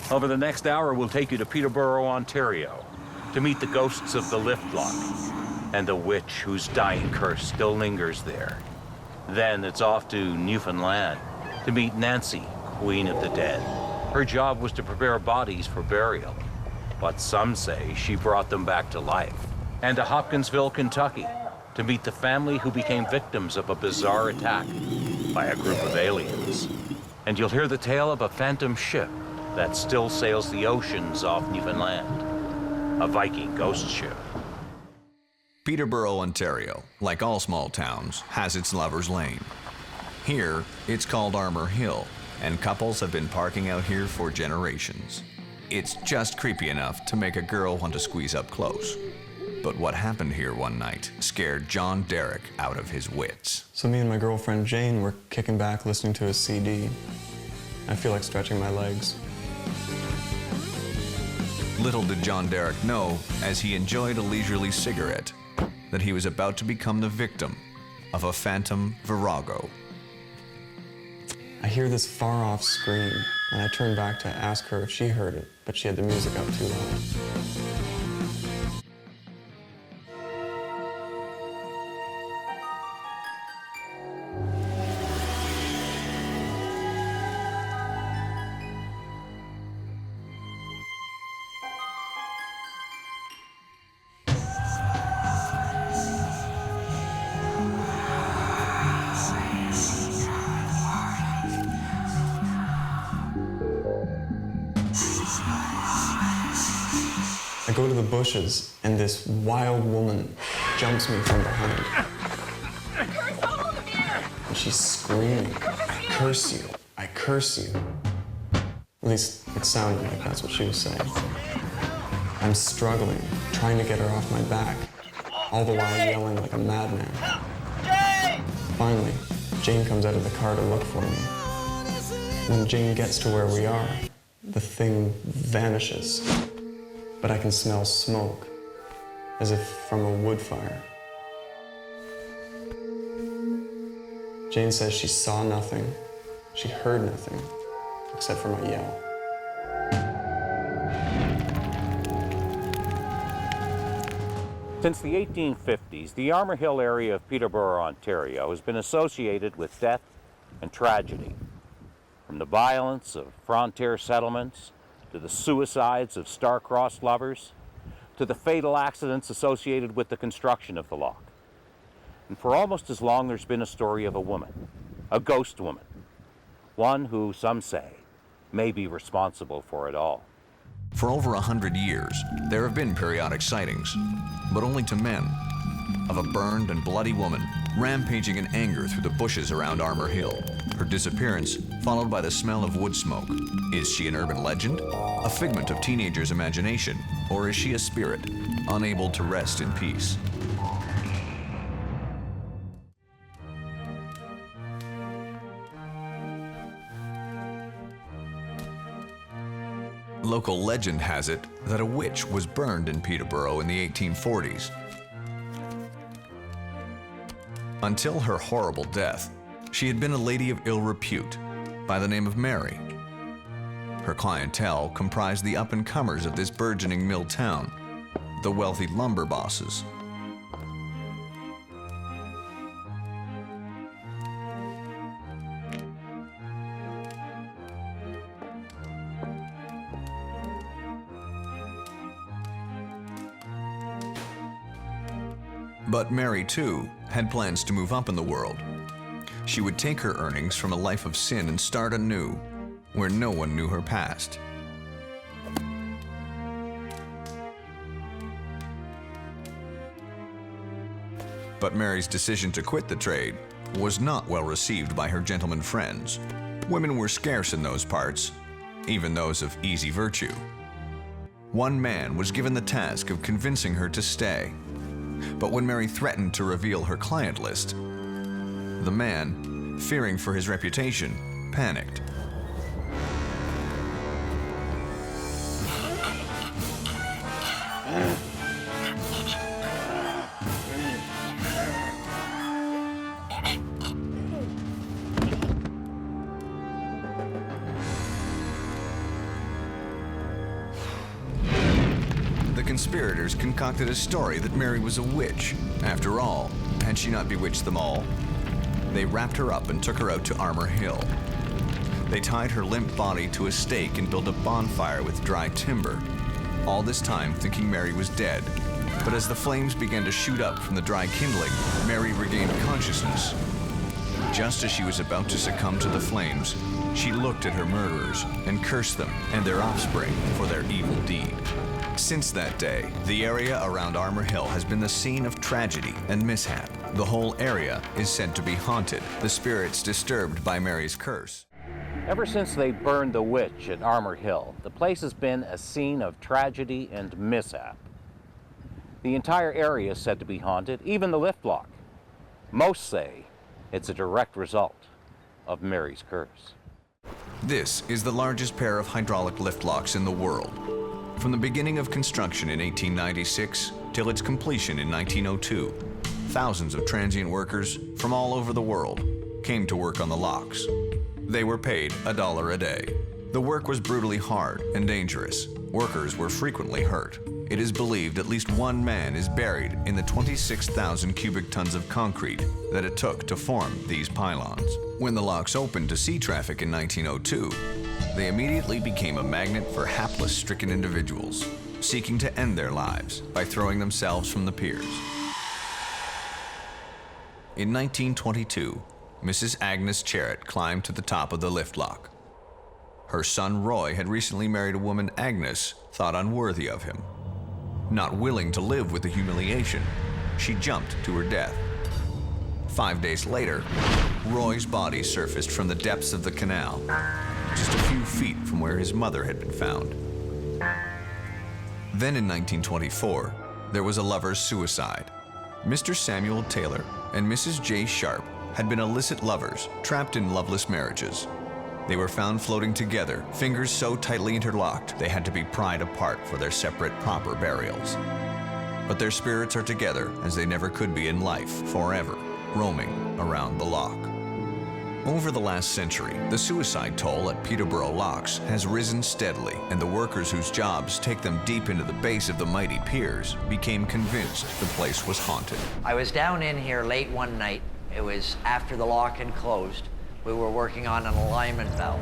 Over the next hour, we'll take you to Peterborough, Ontario, to meet the ghosts of the lift lock and the witch whose dying curse still lingers there. Then it's off to Newfoundland to meet Nancy, Queen of the Dead. Her job was to prepare bodies for burial, but some say she brought them back to life. And to Hopkinsville, Kentucky, to meet the family who became victims of a bizarre attack by a group of aliens. And you'll hear the tale of a phantom ship that still sails the oceans off Newfoundland, a Viking ghost ship. Peterborough, Ontario, like all small towns, has its lover's lane. Here, it's called Armour Hill, and couples have been parking out here for generations. It's just creepy enough to make a girl want to squeeze up close. But what happened here one night scared John Derrick out of his wits. So me and my girlfriend Jane were kicking back listening to a CD. I feel like stretching my legs. Little did John Derrick know, as he enjoyed a leisurely cigarette, that he was about to become the victim of a phantom virago. I hear this far-off scream, and I turn back to ask her if she heard it, but she had the music up too loud. I go to the bushes, and this wild woman jumps me from behind. Curse all of you! And she's screaming, "I curse you, I curse you." At least it sounded like that's what she was saying. I'm struggling, trying to get her off my back, all the while yelling like a madman. Finally, Jane comes out of the car to look for me. When Jane gets to where we are, the thing vanishes. But I can smell smoke, as if from a wood fire. Jane says she saw nothing, she heard nothing, except for my yell. Since the 1850s, the Armour Hill area of Peterborough, Ontario, has been associated with death and tragedy. From the violence of frontier settlements, to the suicides of star-crossed lovers, to the fatal accidents associated with the construction of the lock. And for almost as long, there's been a story of a woman, a ghost woman, one who, some say, may be responsible for it all. For over 100 years, there have been periodic sightings, but only to men, of a burned and bloody woman rampaging in anger through the bushes around Armour Hill, her disappearance followed by the smell of wood smoke. Is she an urban legend, a figment of teenagers' imagination, or is she a spirit, unable to rest in peace? Local legend has it that a witch was burned in Peterborough in the 1840s. Until her horrible death, she had been a lady of ill repute by the name of Mary. Her clientele comprised the up-and-comers of this burgeoning mill town, the wealthy lumber bosses. But Mary, too, had plans to move up in the world. She would take her earnings from a life of sin and start anew, where no one knew her past. But Mary's decision to quit the trade was not well received by her gentleman friends. Women were scarce in those parts, even those of easy virtue. One man was given the task of convincing her to stay. But when Mary threatened to reveal her client list, the man, fearing for his reputation, panicked. conspirators concocted a story that Mary was a witch. After all, had she not bewitched them all? They wrapped her up and took her out to Armour Hill. They tied her limp body to a stake and built a bonfire with dry timber, all this time thinking Mary was dead. But as the flames began to shoot up from the dry kindling, Mary regained consciousness. Just as she was about to succumb to the flames, she looked at her murderers and cursed them and their offspring for their evil deed. Since that day, the area around Armour Hill has been the scene of tragedy and mishap. The whole area is said to be haunted, the spirits disturbed by Mary's curse. Ever since they burned the witch at Armour Hill, the place has been a scene of tragedy and mishap. The entire area is said to be haunted, even the lift lock. Most say it's a direct result of Mary's curse. This is the largest pair of hydraulic lift locks in the world. From the beginning of construction in 1896 till its completion in 1902, thousands of transient workers from all over the world came to work on the locks. They were paid $1 a day. The work was brutally hard and dangerous. Workers were frequently hurt. It is believed at least one man is buried in the 26,000 cubic tons of concrete that it took to form these pylons. When the locks opened to sea traffic in 1902, they immediately became a magnet for hapless, stricken individuals seeking to end their lives by throwing themselves from the piers. In 1922, Mrs. Agnes Charrett climbed to the top of the lift lock. Her son Roy had recently married a woman Agnes thought unworthy of him. Not willing to live with the humiliation, she jumped to her death. 5 days later, Roy's body surfaced from the depths of the canal, just a few feet from where his mother had been found. Then in 1924, there was a lover's suicide. Mr. Samuel Taylor and Mrs. J. Sharp had been illicit lovers, trapped in loveless marriages. They were found floating together, fingers so tightly interlocked they had to be pried apart for their separate, proper burials. But their spirits are together as they never could be in life, forever, roaming around the lock. Over the last century, the suicide toll at Peterborough locks has risen steadily, and the workers whose jobs take them deep into the base of the mighty piers became convinced the place was haunted. I was down in here late one night. It was after the lock had closed. We were working on an alignment valve.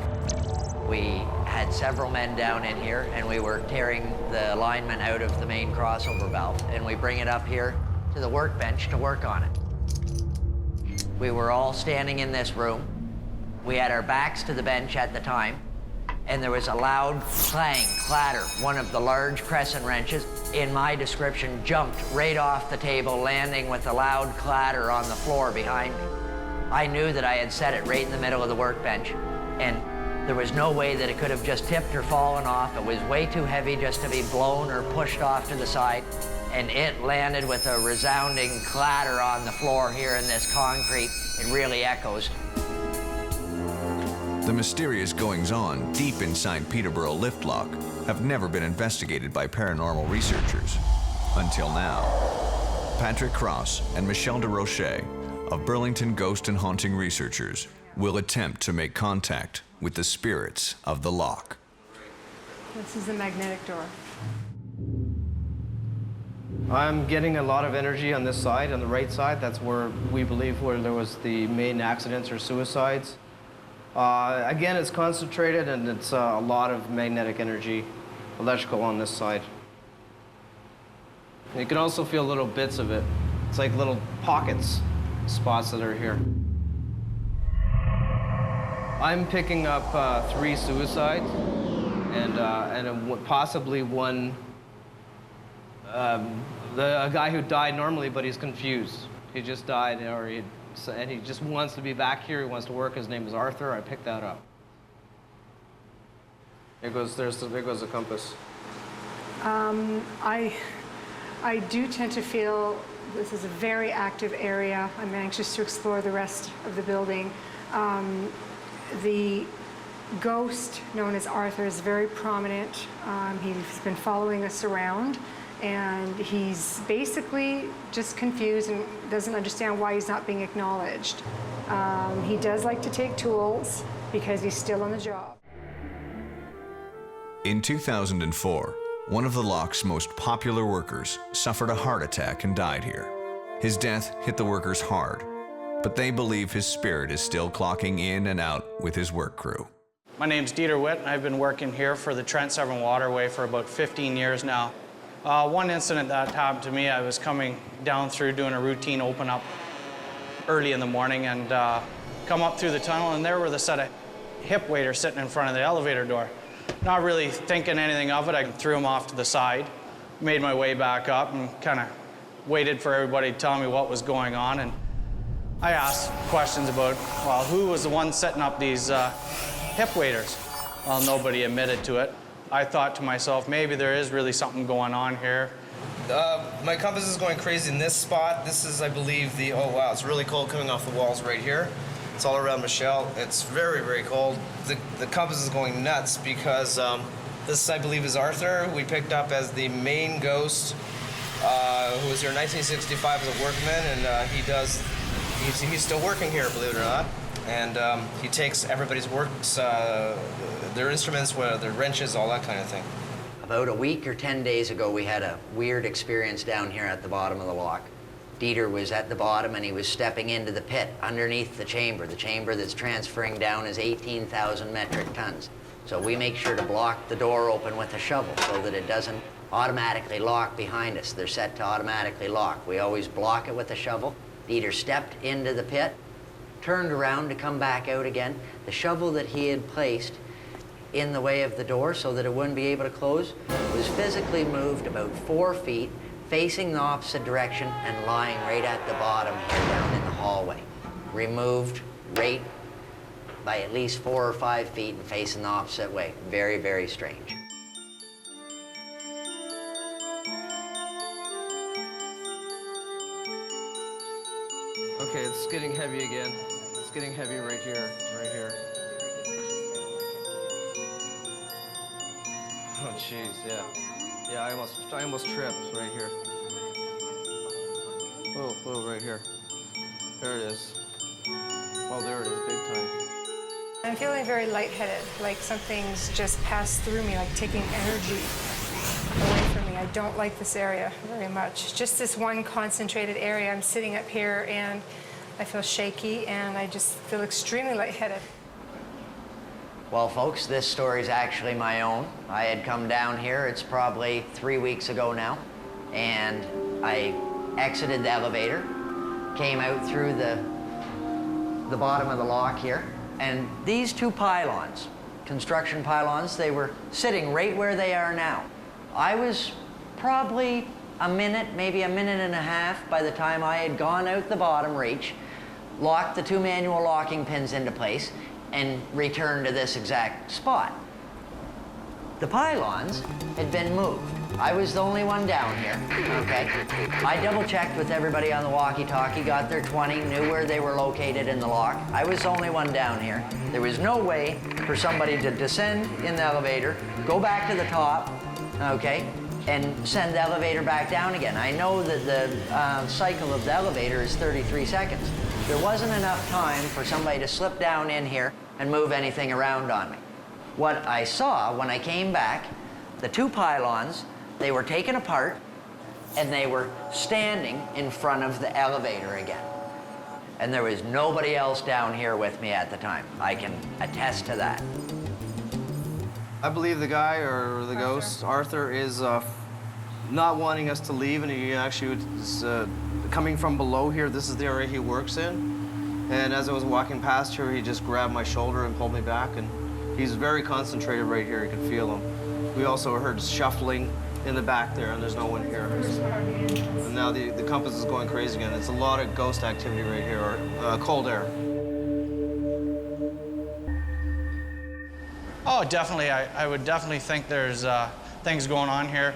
We had several men down in here, and we were tearing the alignment out of the main crossover valve, and we bring it up here to the workbench to work on it. We were all standing in this room. We had our backs to the bench at the time, and there was a loud clang, clatter. One of the large crescent wrenches, in my description, jumped right off the table, landing with a loud clatter on the floor behind me. I knew that I had set it right in the middle of the workbench, and there was no way that it could have just tipped or fallen off. It was way too heavy just to be blown or pushed off to the side, and it landed with a resounding clatter on the floor here in this concrete. It really echoes. The mysterious goings-on deep inside Peterborough lift lock have never been investigated by paranormal researchers. Until now. Patrick Cross and Michelle DeRoche of Burlington Ghost and Haunting Researchers will attempt to make contact with the spirits of the lock. This is the magnetic door. I'm getting a lot of energy on this side, on the right side. That's where we believe where there was the main accidents or suicides. Again, it's concentrated, and it's a lot of magnetic energy, electrical on this side. And you can also feel little bits of it. It's like little pockets, spots that are here. I'm picking up 3 suicides, and possibly one, a guy who died normally, but he's confused. He just died, and he just wants to be back here. He wants to work. His name is Arthur. I picked that up. There goes the compass. I do tend to feel this is a very active area. I'm anxious to explore the rest of the building. The ghost known as Arthur is very prominent. He's been following us around, and he's basically just confused and doesn't understand why he's not being acknowledged. He does like to take tools because he's still on the job. In 2004, one of the lock's most popular workers, suffered a heart attack and died here. His death hit the workers hard, but they believe his spirit is still clocking in and out with his work crew. My name's Dieter Witt, and I've been working here for the Trent Severn Waterway for about 15 years now. One incident that happened to me, I was coming down through doing a routine open up early in the morning and come up through the tunnel, and there were the set of hip waders sitting in front of the elevator door. Not really thinking anything of it, I threw them off to the side, made my way back up and kind of waited for everybody to tell me what was going on. And I asked questions about, well, who was the one setting up these hip waders? Well, nobody admitted to it. I thought to myself, maybe there is really something going on here. My compass is going crazy in this spot. This is, I believe, the, oh wow, it's really cold coming off the walls right here. It's all around Michelle. It's very, very cold. The compass is going nuts because this, I believe, is Arthur, who we picked up as the main ghost, who was here in 1965 as a workman, and he's still working here, believe it or not. And he takes everybody's works, their instruments, their wrenches, all that kind of thing. About a week or 10 days ago, we had a weird experience down here at the bottom of the lock. Dieter was at the bottom and he was stepping into the pit underneath the chamber. The chamber that's transferring down is 18,000 metric tons. So we make sure to block the door open with a shovel so that it doesn't automatically lock behind us. They're set to automatically lock. We always block it with a shovel. Dieter stepped into the pit, turned around to come back out again. The shovel that he had placed in the way of the door so that it wouldn't be able to close was physically moved about 4 feet, facing the opposite direction and lying right at the bottom here down in the hallway. Removed right by at least 4 or 5 feet and facing the opposite way. Very, very strange. Okay, it's getting heavy again. It's getting heavy right here, right here. Oh, jeez, yeah. Yeah, I almost tripped right here. Whoa, whoa, right here. There it is. Oh, there it is, big time. I'm feeling very lightheaded, like something's just passed through me, like taking energy away from me. I don't like this area very much. Just this one concentrated area. I'm sitting up here and I feel shaky and I just feel extremely lightheaded. Well, folks, this story's actually my own. I had come down here, it's probably 3 weeks ago now, and I exited the elevator, came out through the bottom of the lock here, and these two pylons, construction pylons, they were sitting right where they are now. I was probably a minute, maybe a minute and a half by the time I had gone out the bottom reach, locked the 2 manual locking pins into place, and returned to this exact spot. The pylons had been moved. I was the only one down here, okay? I double-checked with everybody on the walkie-talkie, got their 20, knew where they were located in the lock. I was the only one down here. There was no way for somebody to descend in the elevator, go back to the top, okay, and send the elevator back down again. I know that the cycle of the elevator is 33 seconds. There wasn't enough time for somebody to slip down in here and move anything around on me. What I saw when I came back, the 2 pylons, they were taken apart and they were standing in front of the elevator again. And there was nobody else down here with me at the time. I can attest to that. I believe the guy, or the ghost, Arthur, is not wanting us to leave, and he actually is coming from below here. This is the area he works in. And as I was walking past here, he just grabbed my shoulder and pulled me back, and he's very concentrated right here. You can feel him. We also heard shuffling in the back there, and there's no one here. And now the compass is going crazy again. It's a lot of ghost activity right here, or cold air. Oh, definitely. I would definitely think there's things going on here.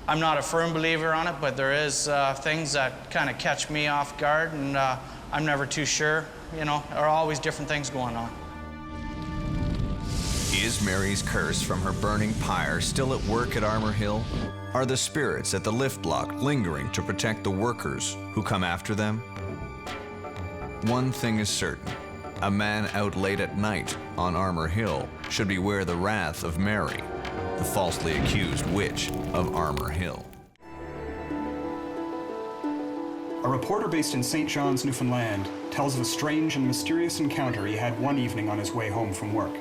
I'm not a firm believer on it, but there is things that kind of catch me off guard, and I'm never too sure. You know, there are always different things going on. Is Mary's curse from her burning pyre still at work at Armour Hill? Are the spirits at the lift lock lingering to protect the workers who come after them? One thing is certain. A man out late at night on Armour Hill should beware the wrath of Mary. the falsely accused witch of Armour Hill. A reporter based in St. John's, Newfoundland, tells of a strange and mysterious encounter he had one evening on his way home from work.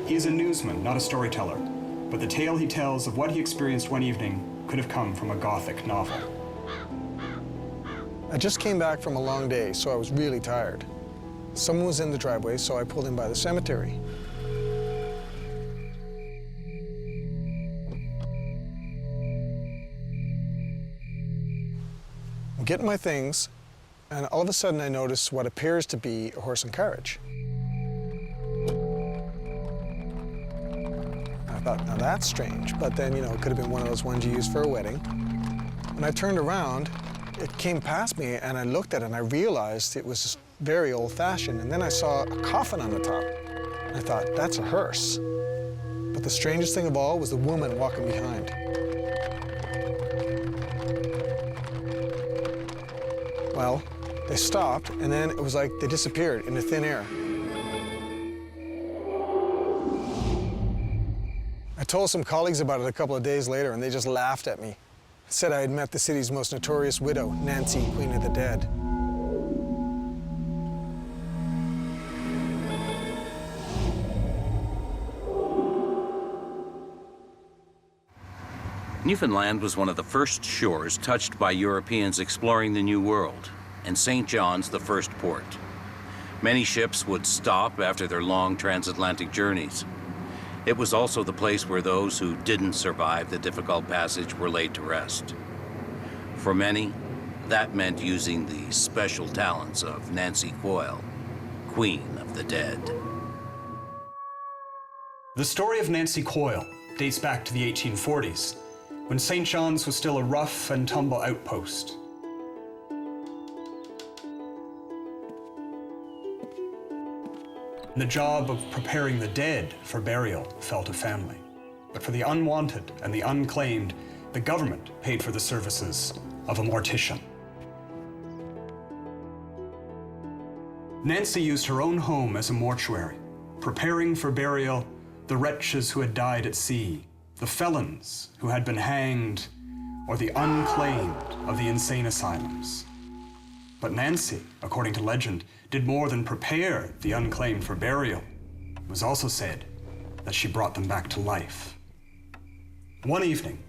He is a newsman, not a storyteller, but the tale he tells of what he experienced one evening could have come from a Gothic novel. I just came back from a long day, so I was really tired. Someone was in the driveway, so I pulled in by the cemetery. I'm getting my things, and all of a sudden I notice what appears to be a horse and carriage. I thought, now that's strange, but then, it could have been one of those ones you use for a wedding. When I turned around, it came past me, and I looked at it, and I realized it was very old-fashioned, and then I saw a coffin on the top. And I thought, that's a hearse. But the strangest thing of all was the woman walking behind. Well, they stopped, and then it was like they disappeared into thin air. I told some colleagues about it a couple of days later, and they just laughed at me. Said I had met the city's most notorious widow, Nancy, Queen of the Dead. Newfoundland was one of the first shores touched by Europeans exploring the New World, and St. John's the first port. Many ships would stop after their long transatlantic journeys. It was also the place where those who didn't survive the difficult passage were laid to rest. For many, that meant using the special talents of Nancy Coyle, Queen of the Dead. The story of Nancy Coyle dates back to the 1840s, when St. John's was still a rough and tumble outpost. The job of preparing the dead for burial fell to family. But for the unwanted and the unclaimed, the government paid for the services of a mortician. Nancy used her own home as a mortuary, preparing for burial the wretches who had died at sea, the felons who had been hanged, or the unclaimed of the insane asylums. But Nancy, according to legend, did more than prepare the unclaimed for burial. It was also said that she brought them back to life. One evening,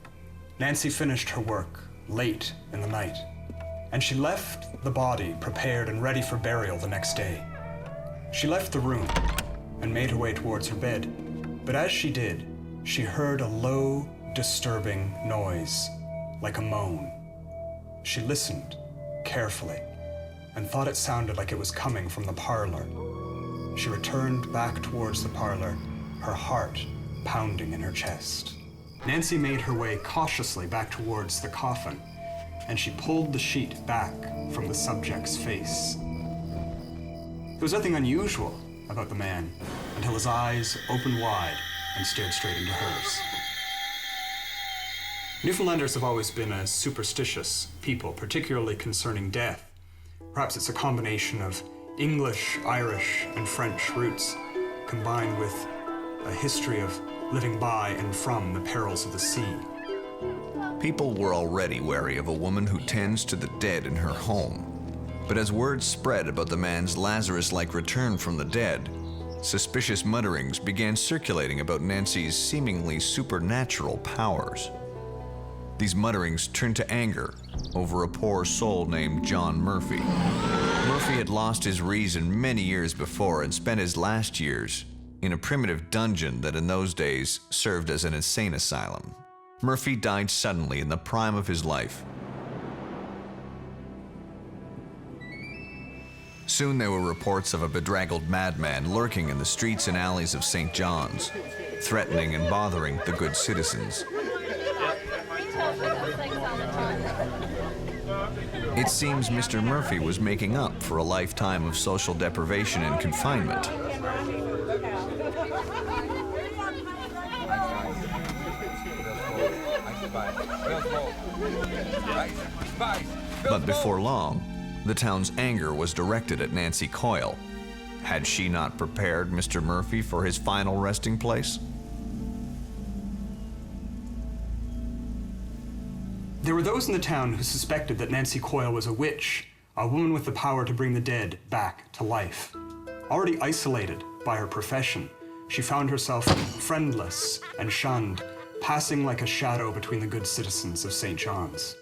Nancy finished her work late in the night, and she left the body prepared and ready for burial the next day. She left the room and made her way towards her bed, but as she did, she heard a low, disturbing noise, like a moan. She listened carefully and thought it sounded like it was coming from the parlor. She returned back towards the parlor, her heart pounding in her chest. Nancy made her way cautiously back towards the coffin, and she pulled the sheet back from the subject's face. There was nothing unusual about the man until his eyes opened wide and stared straight into hers. Newfoundlanders have always been a superstitious people, particularly concerning death. Perhaps it's a combination of English, Irish, and French roots, combined with a history of living by and from the perils of the sea. People were already wary of a woman who tends to the dead in her home. But as word spread about the man's Lazarus-like return from the dead, suspicious mutterings began circulating about Nancy's seemingly supernatural powers. These mutterings turned to anger over a poor soul named John Murphy. Murphy had lost his reason many years before and spent his last years in a primitive dungeon that in those days served as an insane asylum. Murphy died suddenly in the prime of his life. Soon there were reports of a bedraggled madman lurking in the streets and alleys of St. John's, threatening and bothering the good citizens. It seems Mr. Murphy was making up for a lifetime of social deprivation and confinement. But before long, the town's anger was directed at Nancy Coyle. Had she not prepared Mr. Murphy for his final resting place? There were those in the town who suspected that Nancy Coyle was a witch, a woman with the power to bring the dead back to life. Already isolated by her profession, she found herself friendless and shunned, passing like a shadow between the good citizens of St. John's.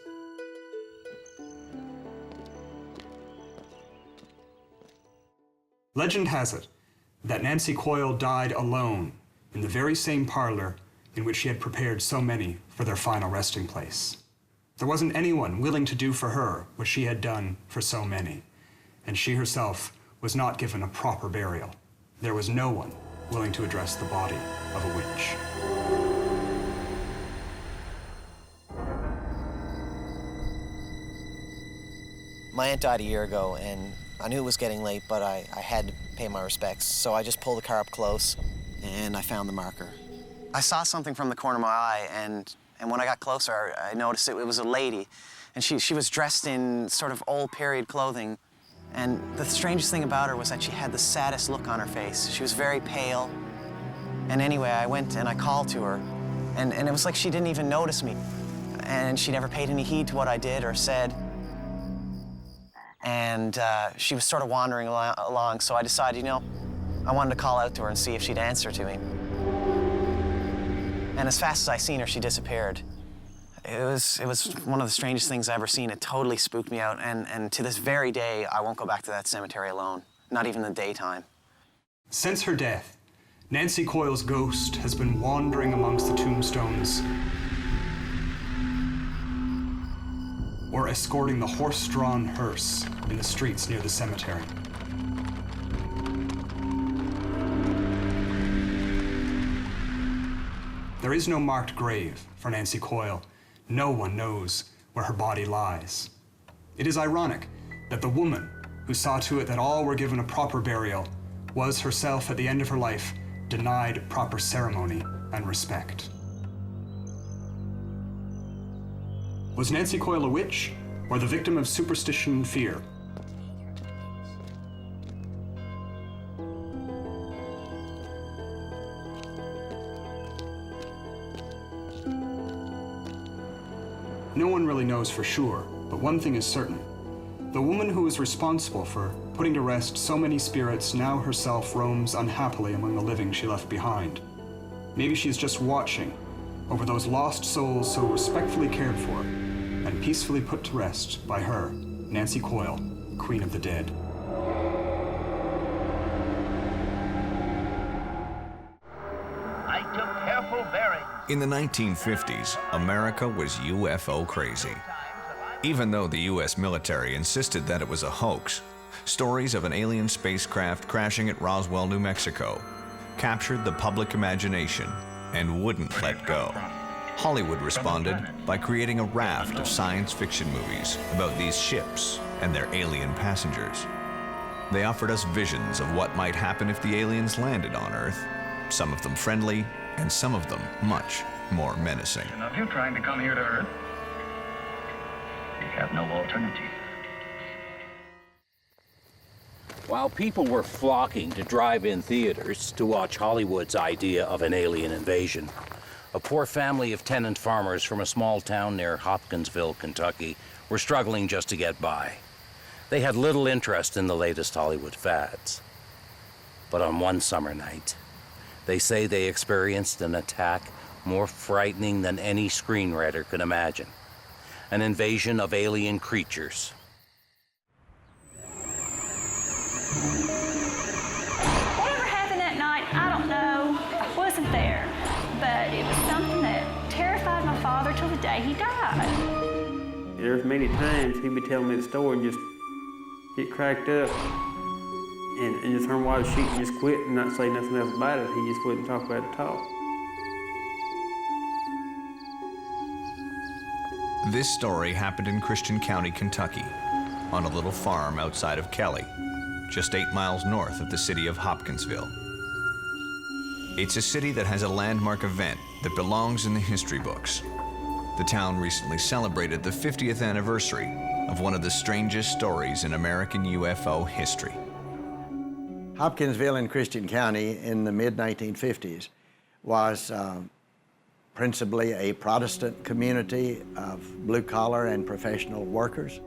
Legend has it that Nancy Coyle died alone in the very same parlor in which she had prepared so many for their final resting place. There wasn't anyone willing to do for her what she had done for so many, and she herself was not given a proper burial. There was no one willing to address the body of a witch. My aunt died a year ago, and I knew it was getting late, but I had to pay my respects. So I just pulled the car up close, and I found the marker. I saw something from the corner of my eye, and when I got closer, I noticed it was a lady. And she was dressed in sort of old period clothing. And the strangest thing about her was that she had the saddest look on her face. She was very pale. And anyway, I went and I called to her, and it was like she didn't even notice me. And she never paid any heed to what I did or said. And she was sort of wandering along, so I decided, you know, I wanted to call out to her and see if she'd answer to me. And as fast as I seen her, she disappeared. It was one of the strangest things I've ever seen. It totally spooked me out, and to this very day, I won't go back to that cemetery alone, not even in the daytime. Since her death, Nancy Coyle's ghost has been wandering amongst the tombstones or escorting the horse-drawn hearse in the streets near the cemetery. There is no marked grave for Nancy Coyle. No one knows where her body lies. It is ironic that the woman who saw to it that all were given a proper burial was herself, at the end of her life, denied proper ceremony and respect. Was Nancy Coyle a witch, or the victim of superstition and fear? No one really knows for sure, but one thing is certain. The woman who was responsible for putting to rest so many spirits now herself roams unhappily among the living she left behind. Maybe she's just watching over those lost souls so respectfully cared for and peacefully put to rest by her, Nancy Coyle, Queen of the Dead. I took careful bearings. In the 1950s, America was UFO crazy. Even though the U.S. military insisted that it was a hoax, stories of an alien spacecraft crashing at Roswell, New Mexico, captured the public imagination and wouldn't let go. Hollywood responded by creating a raft of science fiction movies about these ships and their alien passengers. They offered us visions of what might happen if the aliens landed on Earth, some of them friendly, and some of them much more menacing. Of you trying to come here to Earth, you have no alternative. While people were flocking to drive-in theaters to watch Hollywood's idea of an alien invasion, a poor family of tenant farmers from a small town near Hopkinsville, Kentucky, were struggling just to get by. They had little interest in the latest Hollywood fads. But on one summer night, they say they experienced an attack more frightening than any screenwriter could imagine. An invasion of alien creatures. Whatever happened that night, I don't know. I wasn't there. But it was something that terrified my father till the day he died. There's many times he'd be telling me the story and just get cracked up and just turn white sheet and just quit and not say nothing else about it. He just wouldn't talk about it at all. This story happened in Christian County, Kentucky, on a little farm outside of Kelly, just 8 miles north of the city of Hopkinsville. It's a city that has a landmark event that belongs in the history books. The town recently celebrated the 50th anniversary of one of the strangest stories in American UFO history. Hopkinsville in Christian County in the mid-1950s was principally a Protestant community of blue-collar and professional workers,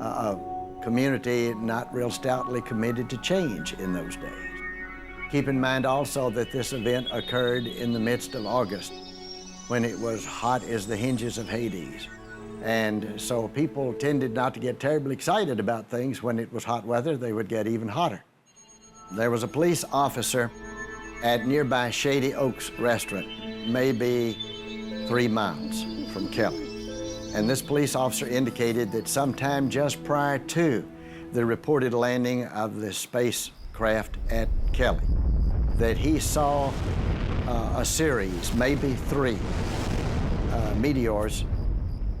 a community not real stoutly committed to change in those days. Keep in mind also that this event occurred in the midst of August, when it was hot as the hinges of Hades. And so people tended not to get terribly excited about things. When it was hot weather, they would get even hotter. There was a police officer at nearby Shady Oaks restaurant, maybe 3 miles from Kelly. And this police officer indicated that sometime just prior to the reported landing of the spacecraft at Kelly, that he saw a series, maybe 3 meteors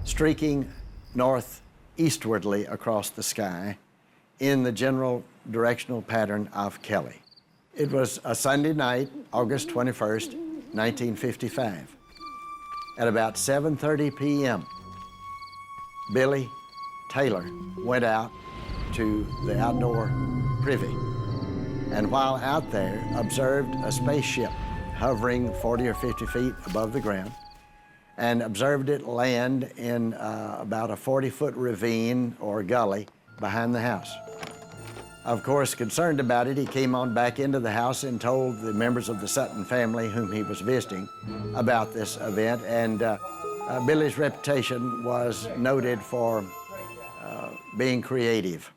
streaking northeastwardly across the sky in the general directional pattern of Kelly. It was a Sunday night, August 21st, 1955. At about 7:30 p.m., Billy Taylor went out to the outdoor privy, and while out there, observed a spaceship hovering 40 or 50 feet above the ground, and observed it land in about a 40-foot ravine or gully behind the house. Of course, concerned about it, he came on back into the house and told the members of the Sutton family whom he was visiting about this event, and Billy's reputation was noted for being creative,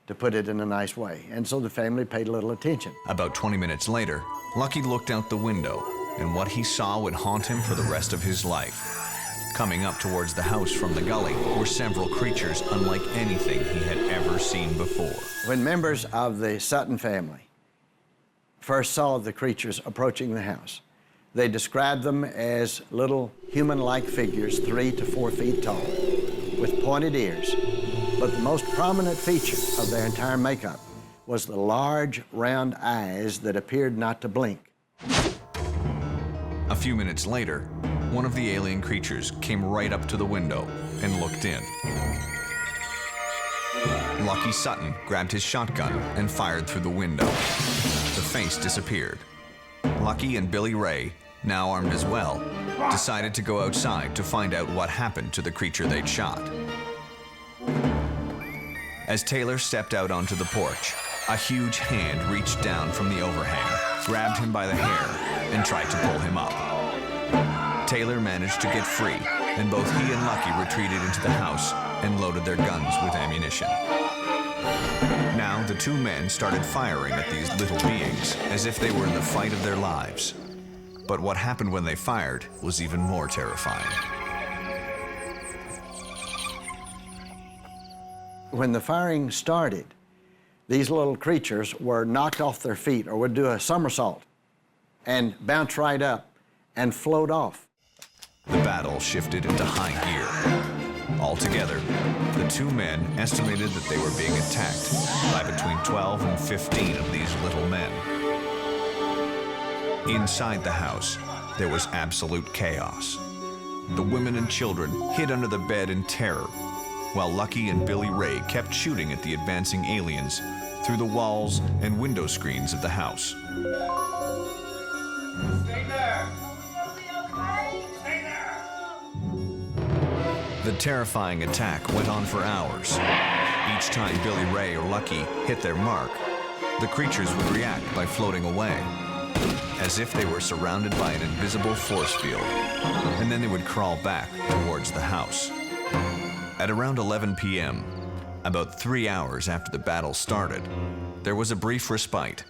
to put it in a nice way, and so the family paid a little attention. About 20 minutes later, Lucky looked out the window, and what he saw would haunt him for the rest of his life. Coming up towards the house from the gully were several creatures unlike anything he had ever seen before. When members of the Sutton family first saw the creatures approaching the house, they described them as little human-like figures, 3 to 4 feet tall, with pointed ears. But the most prominent feature of their entire makeup was the large, round eyes that appeared not to blink. A few minutes later, one of the alien creatures came right up to the window and looked in. Lucky Sutton grabbed his shotgun and fired through the window. The face disappeared. Lucky and Billy Ray, now armed as well, decided to go outside to find out what happened to the creature they'd shot. As Taylor stepped out onto the porch, a huge hand reached down from the overhang, grabbed him by the hair, and tried to pull him up. Taylor managed to get free, and both he and Lucky retreated into the house and loaded their guns with ammunition. Now the 2 men started firing at these little beings as if they were in the fight of their lives. But what happened when they fired was even more terrifying. When the firing started, these little creatures were knocked off their feet or would do a somersault and bounce right up and float off. The battle shifted into high gear. Altogether, the 2 men estimated that they were being attacked by between 12 and 15 of these little men. Inside the house, there was absolute chaos. The women and children hid under the bed in terror, while Lucky and Billy Ray kept shooting at the advancing aliens through the walls and window screens of the house. Stay there! The terrifying attack went on for hours. Each time Billy Ray or Lucky hit their mark, the creatures would react by floating away, as if they were surrounded by an invisible force field, and then they would crawl back towards the house. At around 11 p.m., about 3 hours after the battle started, there was a brief respite.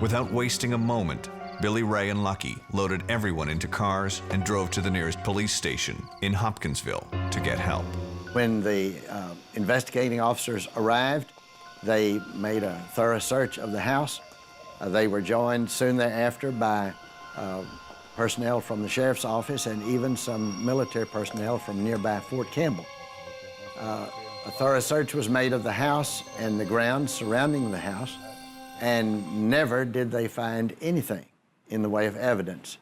Without wasting a moment, Billy Ray and Lucky loaded everyone into cars and drove to the nearest police station in Hopkinsville to get help. When the investigating officers arrived, they made a thorough search of the house. They were joined soon thereafter by personnel from the sheriff's office and even some military personnel from nearby Fort Campbell. A thorough search was made of the house and the grounds surrounding the house, and never did they find anything in the way of evidence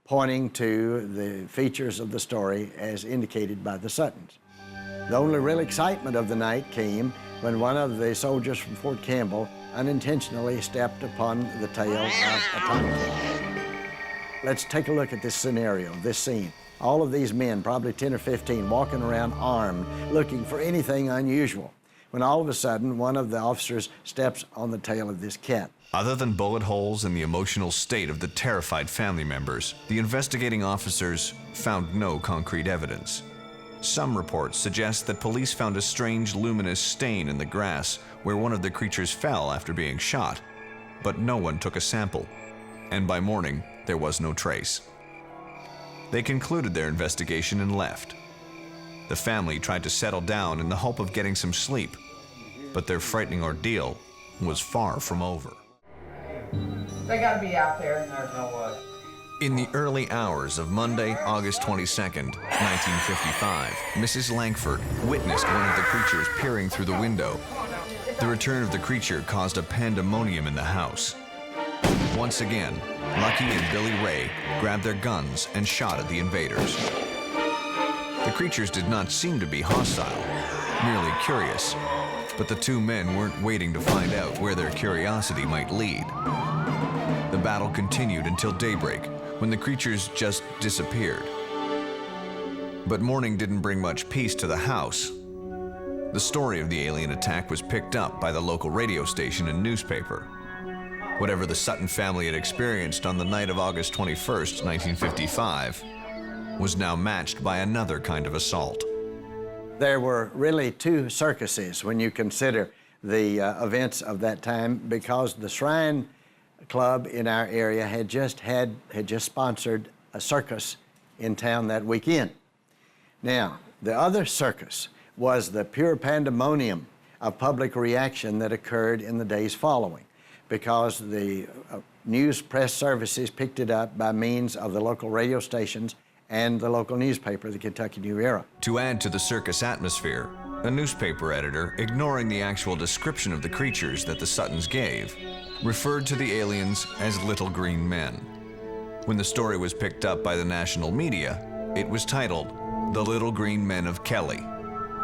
pointing to the features of the story as indicated by the Suttons. The only real excitement of the night came when one of the soldiers from Fort Campbell unintentionally stepped upon the tail of a tomcat. Let's take a look at this scenario, this scene. All of these men, probably 10 or 15, walking around armed, looking for anything unusual, when all of a sudden one of the officers steps on the tail of this cat. Other than bullet holes and the emotional state of the terrified family members, the investigating officers found no concrete evidence. Some reports suggest that police found a strange luminous stain in the grass where one of the creatures fell after being shot, but no one took a sample, and by morning there was no trace. They concluded their investigation and left. The family tried to settle down in the hope of getting some sleep, but their frightening ordeal was far from over. They gotta be out there. There's no way. In the early hours of Monday, August 22nd, 1955, Mrs. Langford witnessed one of the creatures peering through the window. The return of the creature caused a pandemonium in the house. Once again, Lucky and Billy Ray grabbed their guns and shot at the invaders. The creatures did not seem to be hostile, merely curious, but the two men weren't waiting to find out where their curiosity might lead. The battle continued until daybreak, when the creatures just disappeared. But morning didn't bring much peace to the house. The story of the alien attack was picked up by the local radio station and newspaper. Whatever the Sutton family had experienced on the night of August 21st, 1955, was now matched by another kind of assault. There were really two circuses when you consider the events of that time, because the Shrine Club in our area had just sponsored a circus in town that weekend. Now, the other circus was the pure pandemonium of public reaction that occurred in the days following, because the news press services picked it up by means of the local radio stations and the local newspaper, the Kentucky New Era. To add to the circus atmosphere, a newspaper editor, ignoring the actual description of the creatures that the Suttons gave, referred to the aliens as little green men. When the story was picked up by the national media, it was titled The Little Green Men of Kelly,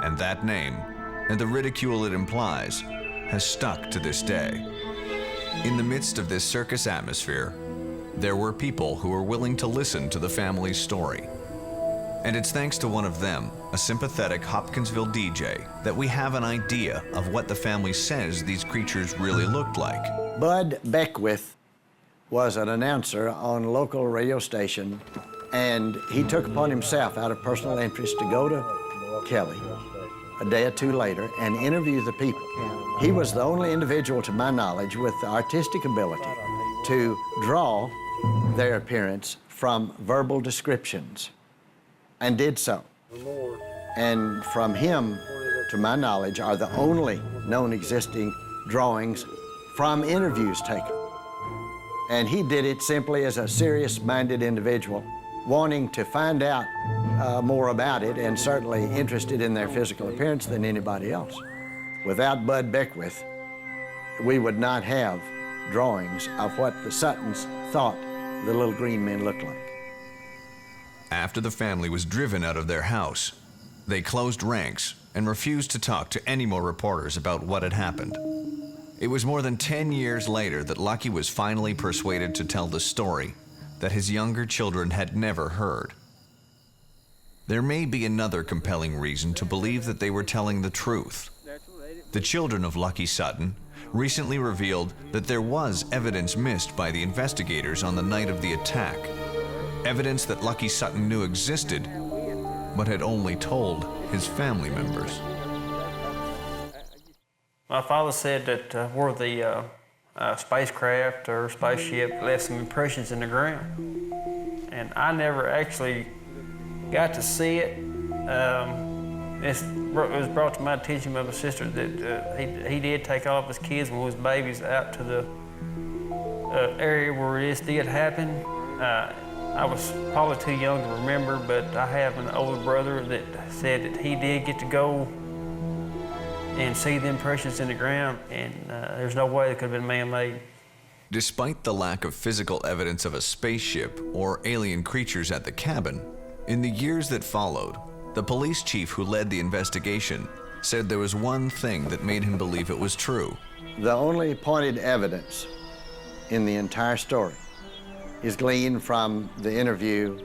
and that name, and the ridicule it implies, has stuck to this day. In the midst of this circus atmosphere, there were people who were willing to listen to the family's story. And it's thanks to one of them, a sympathetic Hopkinsville DJ, that we have an idea of what the family says these creatures really looked like. Bud Beckwith was an announcer on a local radio station, and he took upon himself, out of personal interest, to go to Kelly a day or two later and interview the people. He was the only individual, to my knowledge, with the artistic ability to draw their appearance from verbal descriptions, and did so. And from him, to my knowledge, are the only known existing drawings from interviews taken. And he did it simply as a serious-minded individual, wanting to find out more about it, and certainly interested in their physical appearance than anybody else. Without Bud Beckwith, we would not have drawings of what the Suttons thought the little green men looked like. After the family was driven out of their house, they closed ranks and refused to talk to any more reporters about what had happened. It was more than 10 years later that Lucky was finally persuaded to tell the story that his younger children had never heard. There may be another compelling reason to believe that they were telling the truth. The children of Lucky Sutton recently revealed that there was evidence missed by the investigators on the night of the attack. Evidence that Lucky Sutton knew existed, but had only told his family members. My father said that where the spacecraft or spaceship left some impressions in the ground. And I never actually got to see it. It was brought to my attention by my sister that he did take all of his kids when we was babies out to the area where this did happen. I was probably too young to remember, but I have an older brother that said that he did get to go and see the impressions in the ground, and there's no way it could have been man-made. Despite the lack of physical evidence of a spaceship or alien creatures at the cabin, in the years that followed, the police chief who led the investigation said there was one thing that made him believe it was true. The only pointed evidence in the entire story is gleaned from the interview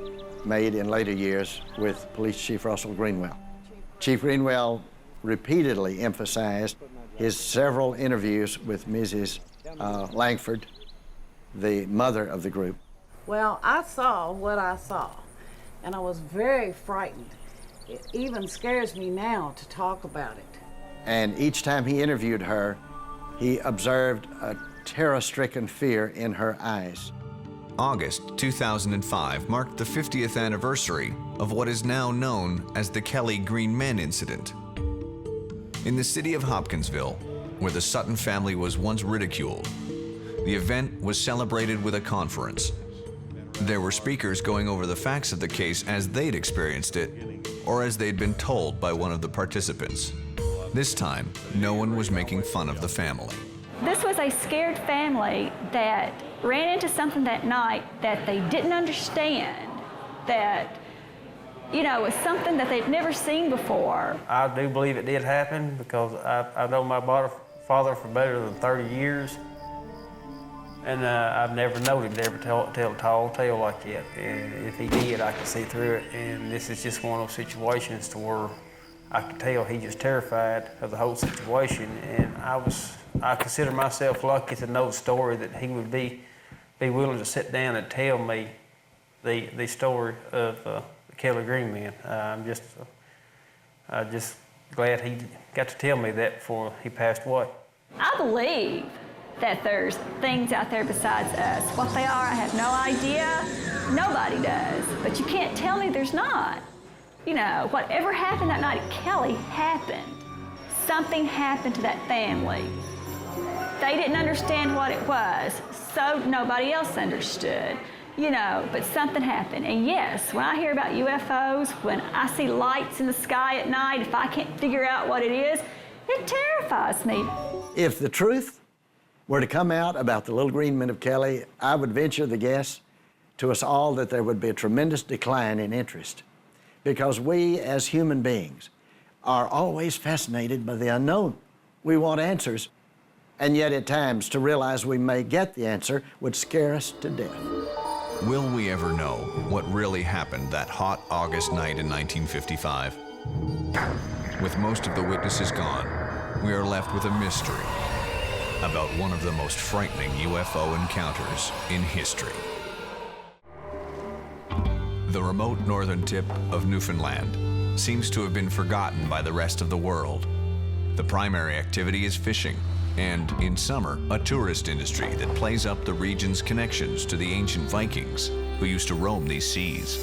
made in later years with Police Chief Russell Greenwell. Chief Greenwell repeatedly emphasized his several interviews with Mrs. Langford, the mother of the group. Well, I saw what I saw, and I was very frightened. It even scares me now to talk about it. And each time he interviewed her, he observed a terror-stricken fear in her eyes. August 2005 marked the 50th anniversary of what is now known as the Kelly Green Men incident. In the city of Hopkinsville, where the Sutton family was once ridiculed, the event was celebrated with a conference. There were speakers going over the facts of the case as they'd experienced it, or as they'd been told by one of the participants. This time, no one was making fun of the family. This was a scared family that ran into something that night that they didn't understand, that, you know, was something that they'd never seen before. I do believe it did happen because I've known my father for better than 30 years. And I've never known him to ever tell a tall tale like that. And if he did, I could see through it. And this is just one of those situations to where I could tell he just terrified of the whole situation. And I consider myself lucky to know the story that he would be willing to sit down and tell me the story of the Kelly Green Men. I'm just glad he got to tell me that before he passed away. I believe that there's things out there besides us. What they are, I have no idea. Nobody does. But you can't tell me there's not. You know, whatever happened that night at Kelly happened. Something happened to that family. They didn't understand what it was, so nobody else understood. You know, but something happened. And yes, when I hear about UFOs, when I see lights in the sky at night, if I can't figure out what it is, it terrifies me. If the truth were to come out about the Little Green Men of Kelly, I would venture the guess to us all that there would be a tremendous decline in interest, because we as human beings are always fascinated by the unknown. We want answers, and yet at times to realize we may get the answer would scare us to death. Will we ever know what really happened that hot August night in 1955? With most of the witnesses gone, we are left with a mystery about one of the most frightening UFO encounters in history. The remote northern tip of Newfoundland seems to have been forgotten by the rest of the world. The primary activity is fishing, and in summer, a tourist industry that plays up the region's connections to the ancient Vikings who used to roam these seas.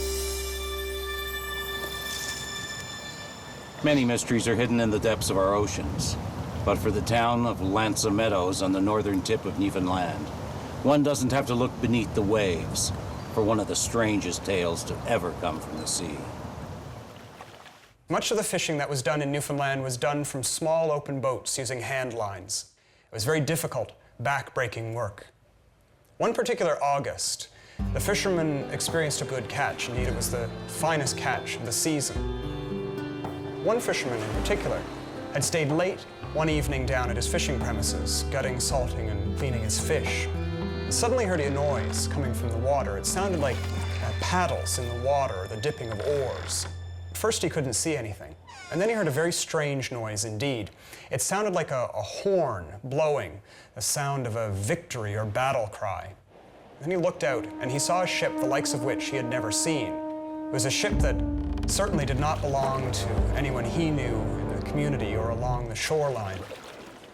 Many mysteries are hidden in the depths of our oceans. But for the town of Lanza Meadows on the northern tip of Newfoundland, one doesn't have to look beneath the waves for one of the strangest tales to ever come from the sea. Much of the fishing that was done in Newfoundland was done from small open boats using hand lines. It was very difficult, back-breaking work. One particular August, the fishermen experienced a good catch. Indeed, it was the finest catch of the season. One fisherman in particular had stayed late one evening down at his fishing premises, gutting, salting, and cleaning his fish. He suddenly heard a noise coming from the water. It sounded like paddles in the water, or the dipping of oars. At first he couldn't see anything, and then he heard a very strange noise indeed. It sounded like a horn blowing, the sound of a victory or battle cry. Then he looked out, and he saw a ship the likes of which he had never seen. It was a ship that certainly did not belong to anyone he knew in the community or along the shoreline.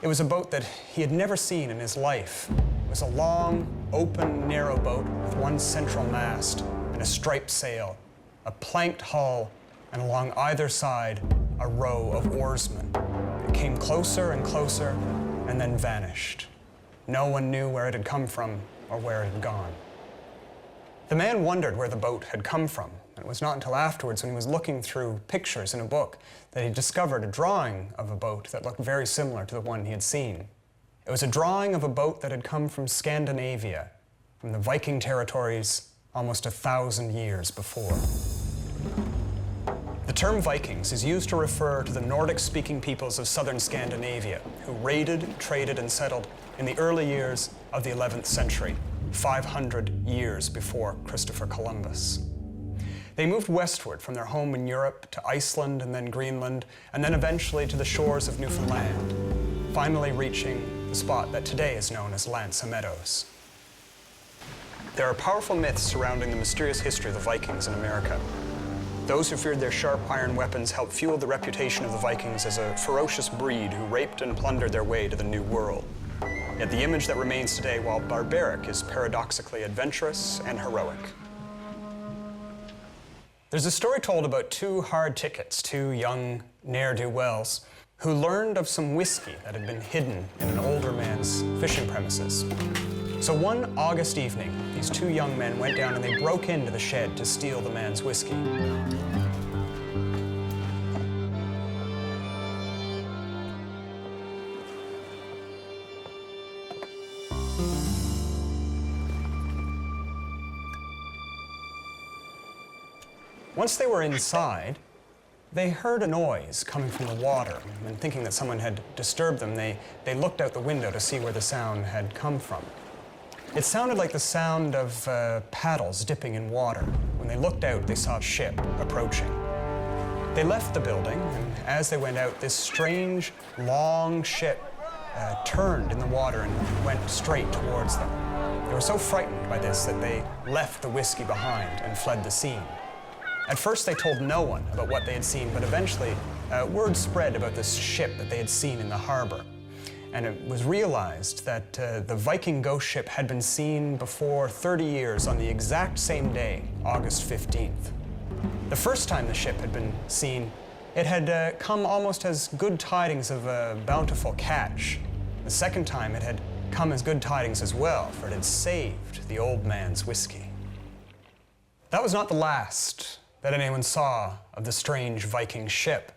It was a boat that he had never seen in his life. It was a long, open, narrow boat with one central mast and a striped sail, a planked hull, and along either side, a row of oarsmen. It came closer and closer and then vanished. No one knew where it had come from or where it had gone. The man wondered where the boat had come from. And it was not until afterwards, when he was looking through pictures in a book, that he discovered a drawing of a boat that looked very similar to the one he had seen. It was a drawing of a boat that had come from Scandinavia, from the Viking territories almost 1,000 years before. The term Vikings is used to refer to the Nordic-speaking peoples of southern Scandinavia, who raided, traded, and settled in the early years of the 11th century. 500 years before Christopher Columbus. They moved westward from their home in Europe to Iceland and then Greenland, and then eventually to the shores of Newfoundland, finally reaching the spot that today is known as Lanza Meadows. There are powerful myths surrounding the mysterious history of the Vikings in America. Those who feared their sharp iron weapons helped fuel the reputation of the Vikings as a ferocious breed who raped and plundered their way to the New World. Yet the image that remains today, while barbaric, is paradoxically adventurous and heroic. There's a story told about two hard tickets, two young ne'er-do-wells, who learned of some whiskey that had been hidden in an older man's fishing premises. So one August evening, these two young men went down and they broke into the shed to steal the man's whiskey. Once they were inside, they heard a noise coming from the water, and thinking that someone had disturbed them, they looked out the window to see where the sound had come from. It sounded like the sound of paddles dipping in water. When they looked out, they saw a ship approaching. They left the building, and as they went out, this strange, long ship turned in the water and went straight towards them. They were so frightened by this that they left the whiskey behind and fled the scene. At first, they told no one about what they had seen, but eventually, word spread about this ship that they had seen in the harbor. And it was realized that the Viking ghost ship had been seen before 30 years on the exact same day, August 15th. The first time the ship had been seen, it had come almost as good tidings of a bountiful catch. The second time, it had come as good tidings as well, for it had saved the old man's whiskey. That was not the last that anyone saw of the strange Viking ship.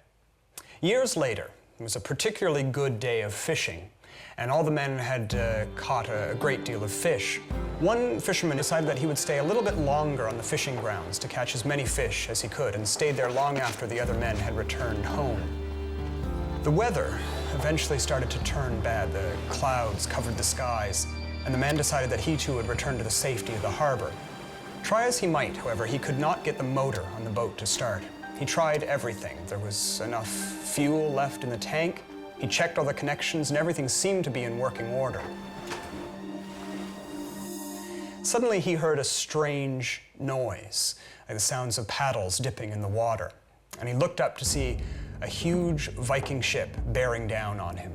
Years later, it was a particularly good day of fishing, and all the men had caught a great deal of fish. One fisherman decided that he would stay a little bit longer on the fishing grounds to catch as many fish as he could, and stayed there long after the other men had returned home. The weather eventually started to turn bad. The clouds covered the skies, and the man decided that he too would return to the safety of the harbor. Try as he might, however, he could not get the motor on the boat to start. He tried everything. There was enough fuel left in the tank. He checked all the connections, and everything seemed to be in working order. Suddenly, he heard a strange noise, like the sounds of paddles dipping in the water. And he looked up to see a huge Viking ship bearing down on him.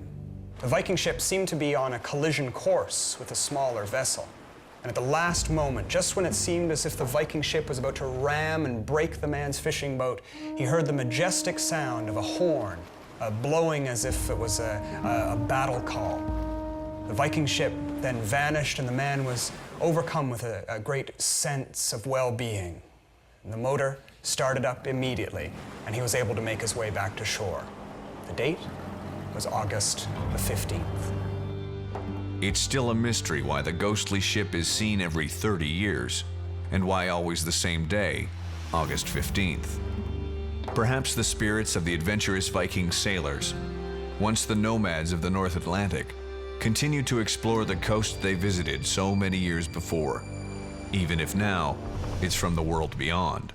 The Viking ship seemed to be on a collision course with a smaller vessel. And at the last moment, just when it seemed as if the Viking ship was about to ram and break the man's fishing boat, he heard the majestic sound of a horn blowing as if it was a battle call. The Viking ship then vanished, and the man was overcome with a great sense of well-being. And the motor started up immediately, and he was able to make his way back to shore. The date was August the 15th. It's still a mystery why the ghostly ship is seen every 30 years, and why always the same day, August 15th. Perhaps the spirits of the adventurous Viking sailors, once the nomads of the North Atlantic, continue to explore the coast they visited so many years before, even if now it's from the world beyond.